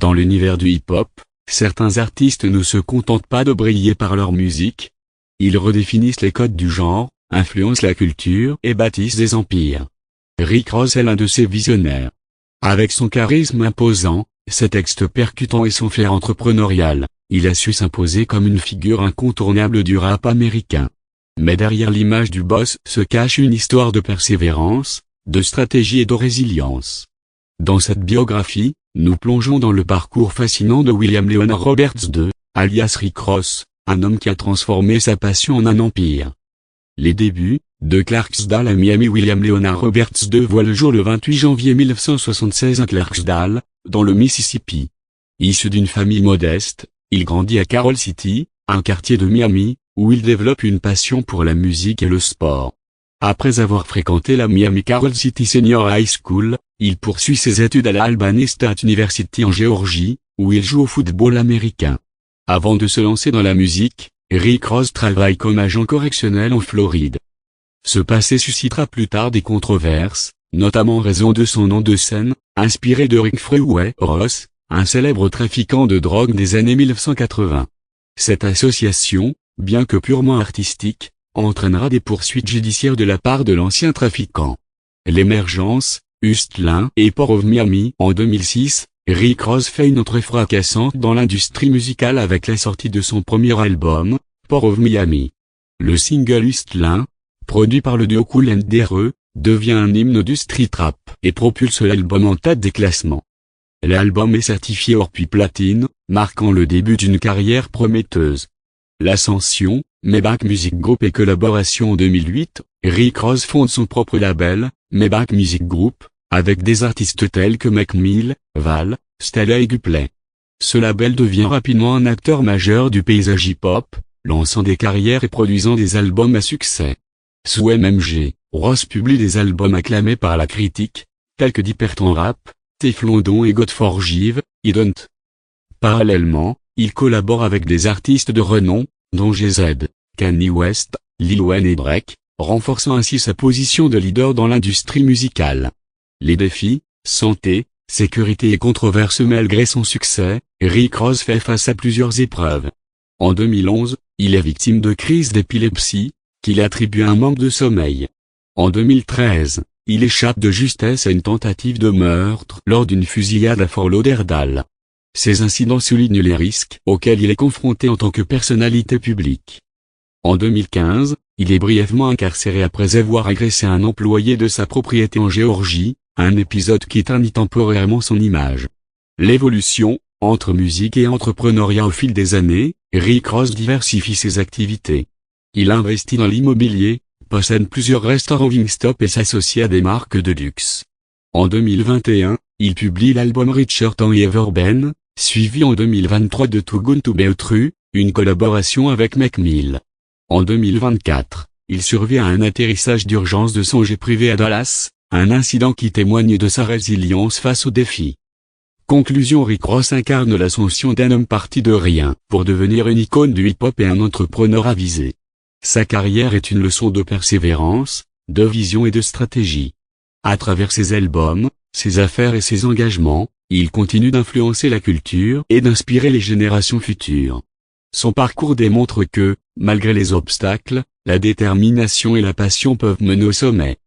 Dans l'univers du hip-hop, certains artistes ne se contentent pas de briller par leur musique. Ils redéfinissent les codes du genre, influencent la culture et bâtissent des empires. Rick Ross est l'un de ces visionnaires. Avec son charisme imposant, ses textes percutants et son flair entrepreneurial, il a su s'imposer comme une figure incontournable du rap américain. Mais derrière l'image du boss se cache une histoire de persévérance, de stratégie et de résilience. Dans cette biographie, nous plongeons dans le parcours fascinant de William Leonard Roberts II, alias Rick Ross, un homme qui a transformé sa passion en un empire. Les débuts, de Clarksdale à Miami. William Leonard Roberts II voit le jour le 28 janvier 1976 à Clarksdale, dans le Mississippi. Issu d'une famille modeste, il grandit à Carol City, un quartier de Miami, où il développe une passion pour la musique et le sport. Après avoir fréquenté la Miami Carol City Senior High School, il poursuit ses études à la Albany State University en Géorgie, où il joue au football américain. Avant de se lancer dans la musique, Rick Ross travaille comme agent correctionnel en Floride. Ce passé suscitera plus tard des controverses, notamment en raison de son nom de scène, inspiré de Rick Freeway Ross, un célèbre trafiquant de drogue des années 1980. Cette association, bien que purement artistique, entraînera des poursuites judiciaires de la part de l'ancien trafiquant. L'émergence, Hustlin et Port of Miami. En 2006, Rick Ross fait une entrée fracassante dans l'industrie musicale avec la sortie de son premier album, Port of Miami. Le single Hustlin, produit par le duo Kool and The, devient un hymne du street rap et propulse l'album en tête des classements. L'album est certifié or puis platine, marquant le début d'une carrière prometteuse. L'ascension, Maybach Music Group et collaboration en 2008, Rick Ross fonde son propre label, Maybach Music Group, avec des artistes tels que Meek Mill, Val, Stella et Guplay. Ce label devient rapidement un acteur majeur du paysage hip-hop, lançant des carrières et produisant des albums à succès. Sous MMG, Ross publie des albums acclamés par la critique, tels que D'Hyperton Rap, Teflon Don et God Forgive, I Don't. Parallèlement, il collabore avec des artistes de renom, dont Jay-Z, Kanye West, Lil Wayne et Drake, renforçant ainsi sa position de leader dans l'industrie musicale. Les défis, santé, sécurité et controverses. Malgré son succès, Rick Ross fait face à plusieurs épreuves. En 2011, il est victime de crise d'épilepsie, qu'il attribue à un manque de sommeil. En 2013, il échappe de justesse à une tentative de meurtre lors d'une fusillade à Fort Lauderdale. Ces incidents soulignent les risques auxquels il est confronté en tant que personnalité publique. En 2015, il est brièvement incarcéré après avoir agressé un employé de sa propriété en Géorgie, un épisode qui ternit temporairement son image. L'évolution, entre musique et entrepreneuriat. Au fil des années, Rick Ross diversifie ses activités. Il investit dans l'immobilier, possède plusieurs restaurants Wingstop et s'associe à des marques de luxe. En 2021, il publie l'album Richer Than Ever Been, suivi en 2023 de Too Good To Be True, une collaboration avec Meek Mill. En 2024, il survit à un atterrissage d'urgence de son jet privé à Dallas, un incident qui témoigne de sa résilience face aux défis. Conclusion. Rick Ross incarne l'ascension d'un homme parti de rien pour devenir une icône du hip-hop et un entrepreneur avisé. Sa carrière est une leçon de persévérance, de vision et de stratégie. À travers ses albums, ses affaires et ses engagements, il continue d'influencer la culture et d'inspirer les générations futures. Son parcours démontre que, malgré les obstacles, la détermination et la passion peuvent mener au sommet.